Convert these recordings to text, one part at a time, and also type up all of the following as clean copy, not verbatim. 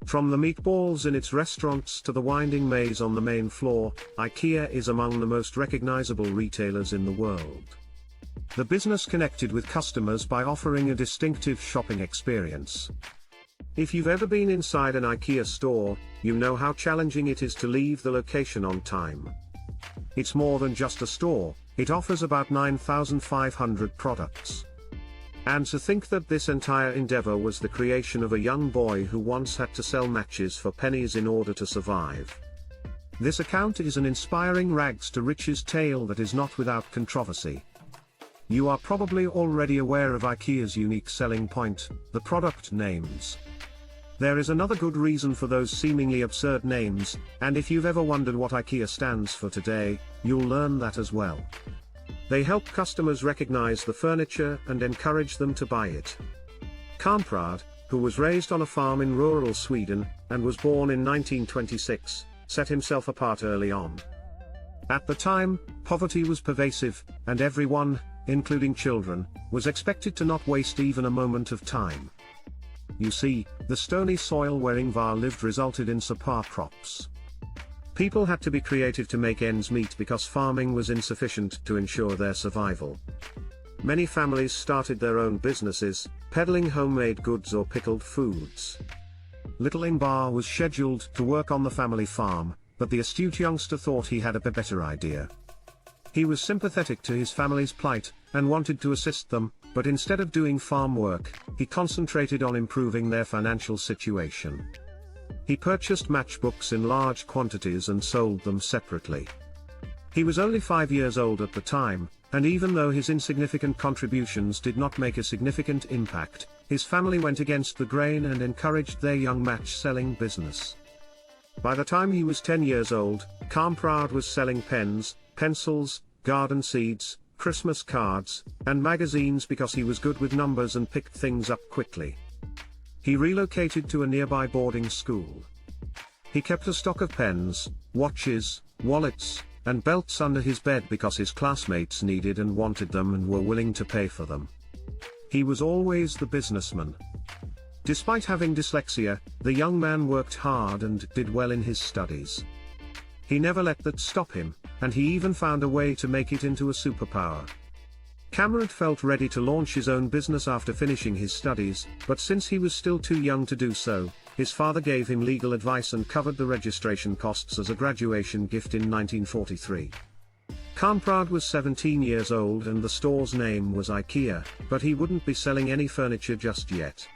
From the meatballs in its restaurants to the winding maze on the main floor, Ikea is among the most recognizable retailers in the world. The business connected with customers by offering a distinctive shopping experience. If you've ever been inside an Ikea store, you know how challenging it is to leave the location on time. It's more than just a store, it offers about 9,500 products. And to think that this entire endeavor was the creation of a young boy who once had to sell matches for pennies in order to survive. This account is an inspiring rags to riches tale that is not without controversy. You are probably already aware of Ikea's unique selling point, the product names. There is another good reason for those seemingly absurd names, and if you've ever wondered what Ikea stands for today, you'll learn that as well. They help customers recognize the furniture and encourage them to buy it. Kamprad, who was raised on a farm in rural Sweden, and was born in 1926, set himself apart early on. At the time, poverty was pervasive, and everyone, including children, was expected to not waste even a moment of time. You see, the stony soil where Ingvar lived resulted in subpar crops. People had to be creative to make ends meet because farming was insufficient to ensure their survival. Many families started their own businesses, peddling homemade goods or pickled foods. Little Ingvar was scheduled to work on the family farm, but the astute youngster thought he had a better idea. He was sympathetic to his family's plight, and wanted to assist them, but instead of doing farm work, he concentrated on improving their financial situation. He purchased matchbooks in large quantities and sold them separately. He was only 5 years old at the time, and even though his insignificant contributions did not make a significant impact, his family went against the grain and encouraged their young match-selling business. By the time he was 10 years old, Kamprad was selling pens, pencils, garden seeds, Christmas cards, and magazines because he was good with numbers and picked things up quickly. He relocated to a nearby boarding school. He kept a stock of pens, watches, wallets, and belts under his bed because his classmates needed and wanted them and were willing to pay for them. He was always the businessman. Despite having dyslexia, the young man worked hard and did well in his studies. He never let that stop him, and he even found a way to make it into a superpower. Kamprad felt ready to launch his own business after finishing his studies, but since he was still too young to do so, his father gave him legal advice and covered the registration costs as a graduation gift in 1943. Kamprad was 17 years old and the store's name was Ikea, but he wouldn't be selling any furniture just yet.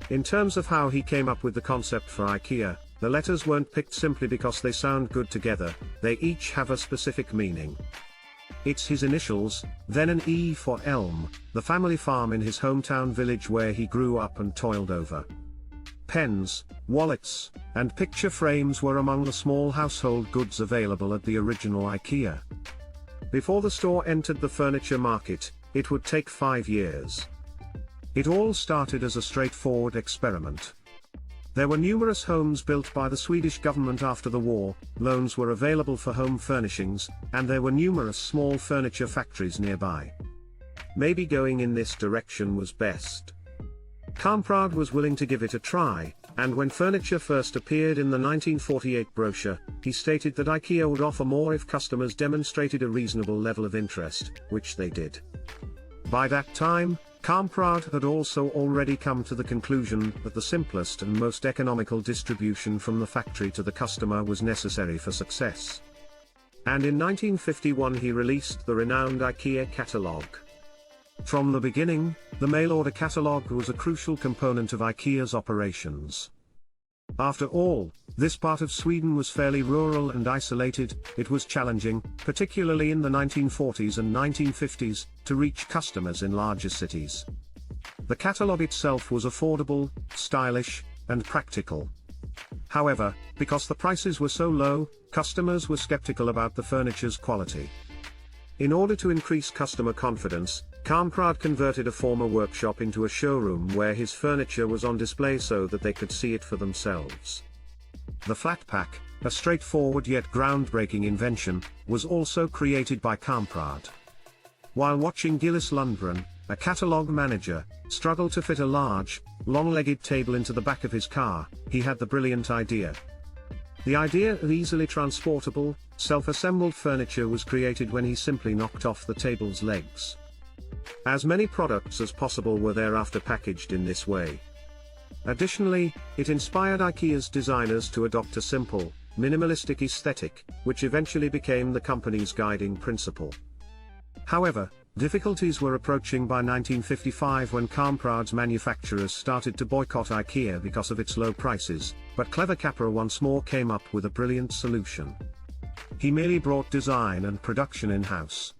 In terms of how he came up with the concept for Ikea, the letters weren't picked simply because they sound good together, they each have a specific meaning. It's his initials, then an E for Elm, the family farm in his hometown village where he grew up and toiled over. Pens, wallets, and picture frames were among the small household goods available at the original Ikea. Before the store entered the furniture market, it would take 5 years. It all started as a straightforward experiment. There were numerous homes built by the Swedish government after the war, loans were available for home furnishings, and there were numerous small furniture factories nearby. Maybe going in this direction was best. Kamprad was willing to give it a try, and when furniture first appeared in the 1948 brochure, he stated that Ikea would offer more if customers demonstrated a reasonable level of interest, which they did. By that time, Kamprad had also already come to the conclusion that the simplest and most economical distribution from the factory to the customer was necessary for success. And in 1951 he released the renowned Ikea catalogue. From the beginning, the mail-order catalogue was a crucial component of Ikea's operations. After all, this part of Sweden was fairly rural and isolated. It was challenging, particularly in the 1940s and 1950s, to reach customers in larger cities. The catalogue itself was affordable, stylish, and practical. However, because the prices were so low, customers were skeptical about the furniture's quality. In order to increase customer confidence, Kamprad converted a former workshop into a showroom where his furniture was on display so that they could see it for themselves. The flat pack, a straightforward yet groundbreaking invention, was also created by Kamprad. While watching Gillis Lundgren, a catalogue manager, struggle to fit a large, long-legged table into the back of his car, he had the brilliant idea. The idea of easily transportable, self-assembled furniture was created when he simply knocked off the table's legs. As many products as possible were thereafter packaged in this way. Additionally, it inspired IKEA's designers to adopt a simple, minimalistic aesthetic, which eventually became the company's guiding principle. However, difficulties were approaching by 1955 when Kamprad's manufacturers started to boycott IKEA because of its low prices, but clever Kamprad once more came up with a brilliant solution. He merely brought design and production in-house.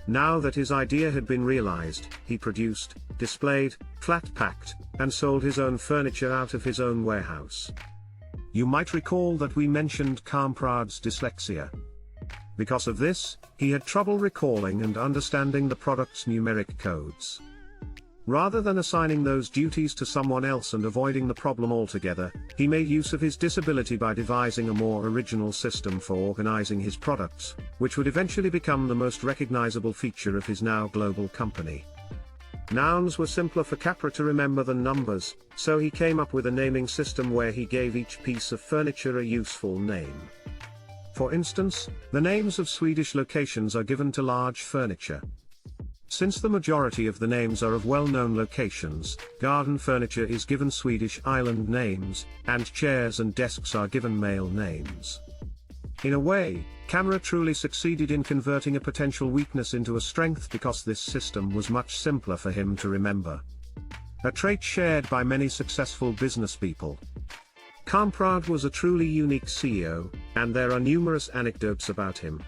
Now that his idea had been realized, he produced, displayed, flat-packed, and sold his own furniture out of his own warehouse. You might recall that we mentioned Kamprad's dyslexia. Because of this, he had trouble recalling and understanding the product's numeric codes. Rather than assigning those duties to someone else and avoiding the problem altogether, he made use of his disability by devising a more original system for organizing his products, which would eventually become the most recognizable feature of his now global company. Nouns were simpler for Kamprad to remember than numbers, so he came up with a naming system where he gave each piece of furniture a useful name. For instance, the names of Swedish locations are given to large furniture. Since the majority of the names are of well-known locations, garden furniture is given Swedish island names, and chairs and desks are given male names. In a way, Kamprad truly succeeded in converting a potential weakness into a strength because this system was much simpler for him to remember. A trait shared by many successful business people. Kamprad was a truly unique CEO, and there are numerous anecdotes about him.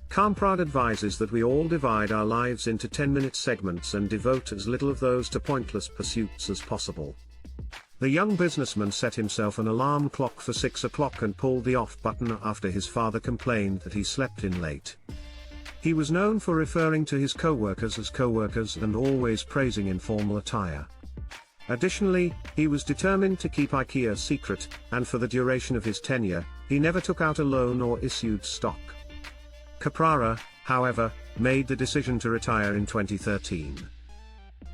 Kamprad advises that we all divide our lives into 10-minute segments and devote as little of those to pointless pursuits as possible. The young businessman set himself an alarm clock for 6 o'clock and pulled the off button after his father complained that he slept in late. He was known for referring to his co-workers as co-workers and always praising informal attire. Additionally, he was determined to keep IKEA secret, and for the duration of his tenure, he never took out a loan or issued stock. Kamprad, however, made the decision to retire in 2013.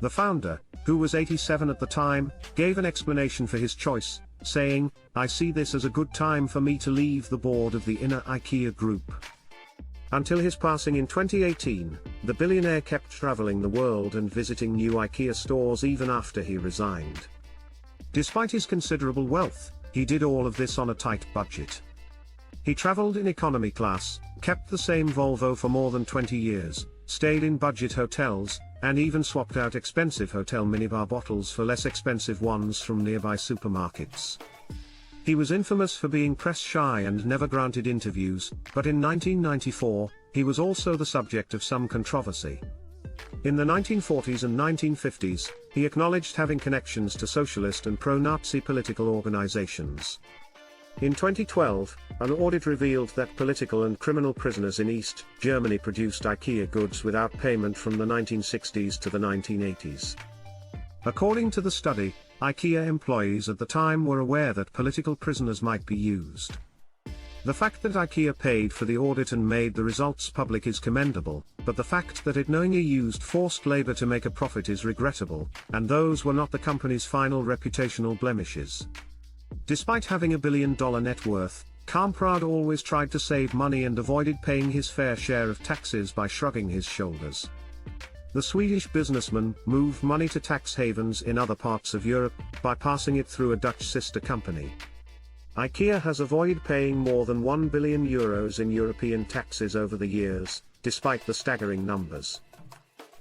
The founder, who was 87 at the time, gave an explanation for his choice, saying, "I see this as a good time for me to leave the board of the inner IKEA group." Until his passing in 2018, the billionaire kept traveling the world and visiting new IKEA stores even after he resigned. Despite his considerable wealth, he did all of this on a tight budget. He traveled in economy class, kept the same Volvo for more than 20 years, stayed in budget hotels, and even swapped out expensive hotel minibar bottles for less expensive ones from nearby supermarkets. He was infamous for being press-shy and never granted interviews, but in 1994, he was also the subject of some controversy. In the 1940s and 1950s, he acknowledged having connections to socialist and pro-Nazi political organizations. In 2012, an audit revealed that political and criminal prisoners in East Germany produced IKEA goods without payment from the 1960s to the 1980s. According to the study, IKEA employees at the time were aware that political prisoners might be used. The fact that IKEA paid for the audit and made the results public is commendable, but the fact that it knowingly used forced labor to make a profit is regrettable, and those were not the company's final reputational blemishes. Despite having $1 billion net worth, Kamprad always tried to save money and avoided paying his fair share of taxes by shrugging his shoulders. The Swedish businessman moved money to tax havens in other parts of Europe by passing it through a Dutch sister company. IKEA has avoided paying more than €1 billion in European taxes over the years, despite the staggering numbers.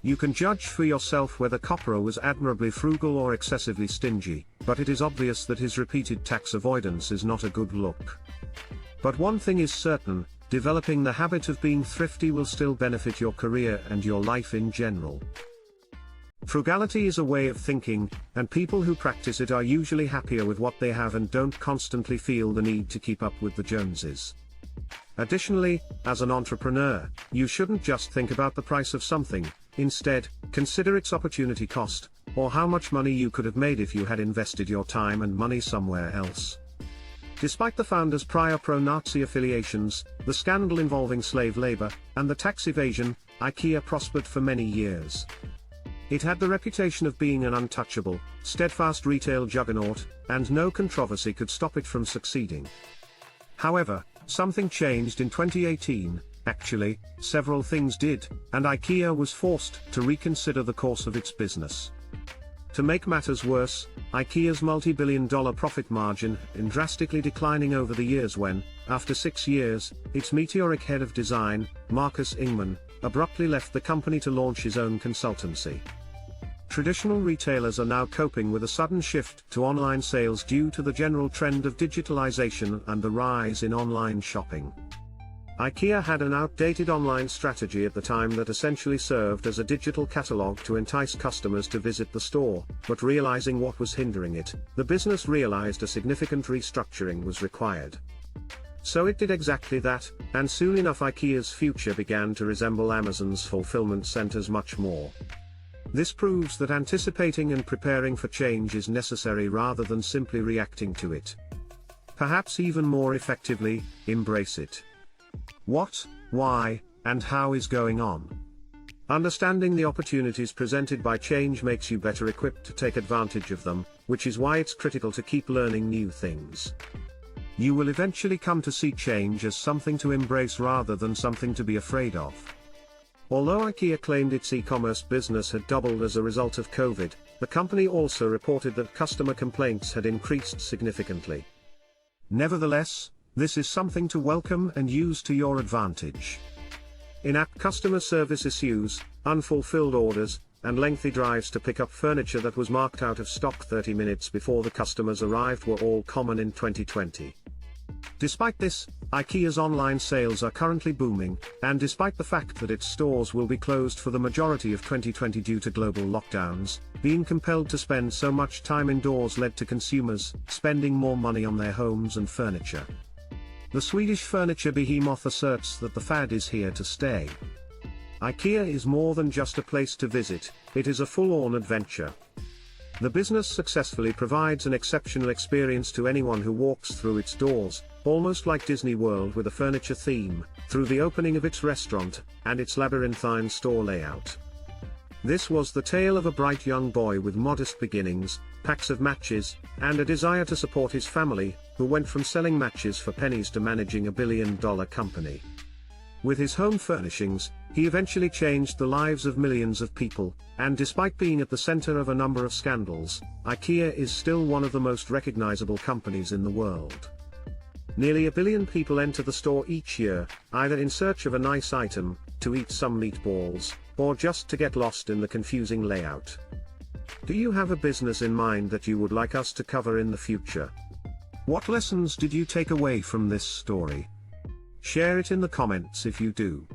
You can judge for yourself whether Kamprad was admirably frugal or excessively stingy, but it is obvious that his repeated tax avoidance is not a good look. But one thing is certain, developing the habit of being thrifty will still benefit your career and your life in general. Frugality is a way of thinking, and people who practice it are usually happier with what they have and don't constantly feel the need to keep up with the Joneses. Additionally, as an entrepreneur, you shouldn't just think about the price of something. Instead, consider its opportunity cost, or how much money you could have made if you had invested your time and money somewhere else. Despite the founder's prior pro-Nazi affiliations, the scandal involving slave labor, and the tax evasion, IKEA prospered for many years. It had the reputation of being an untouchable, steadfast retail juggernaut, and no controversy could stop it from succeeding. However, something changed in 2018, actually, several things did, and IKEA was forced to reconsider the course of its business. To make matters worse, IKEA's multi-billion-dollar profit margin had been drastically declining over the years when, after 6 years, its meteoric head of design, Marcus Ingman, abruptly left the company to launch his own consultancy. Traditional retailers are now coping with a sudden shift to online sales due to the general trend of digitalization and the rise in online shopping. IKEA had an outdated online strategy at the time that essentially served as a digital catalog to entice customers to visit the store, but realizing what was hindering it, the business realized a significant restructuring was required. So it did exactly that, and soon enough IKEA's future began to resemble Amazon's fulfillment centers much more. This proves that anticipating and preparing for change is necessary rather than simply reacting to it. Perhaps even more effectively, embrace it. What, why, and how is going on? Understanding the opportunities presented by change makes you better equipped to take advantage of them, which is why it's critical to keep learning new things. You will eventually come to see change as something to embrace rather than something to be afraid of. Although IKEA claimed its e-commerce business had doubled as a result of COVID, the company also reported that customer complaints had increased significantly. Nevertheless, this is something to welcome and use to your advantage. In-app customer service issues, unfulfilled orders, and lengthy drives to pick up furniture that was marked out of stock 30 minutes before the customers arrived were all common in 2020. Despite this, IKEA's online sales are currently booming, and despite the fact that its stores will be closed for the majority of 2020 due to global lockdowns, being compelled to spend so much time indoors led to consumers spending more money on their homes and furniture. The Swedish furniture behemoth asserts that the fad is here to stay. IKEA is more than just a place to visit, it is a full-on adventure. The business successfully provides an exceptional experience to anyone who walks through its doors, almost like Disney World with a furniture theme, through the opening of its restaurant, and its labyrinthine store layout. This was the tale of a bright young boy with modest beginnings, packs of matches, and a desire to support his family, who went from selling matches for pennies to managing a billion-dollar company. With his home furnishings, he eventually changed the lives of millions of people, and despite being at the center of a number of scandals, IKEA is still one of the most recognizable companies in the world. Nearly 1 billion people enter the store each year, either in search of a nice item, to eat some meatballs, or just to get lost in the confusing layout. Do you have a business in mind that you would like us to cover in the future? What lessons did you take away from this story? Share it in the comments if you do.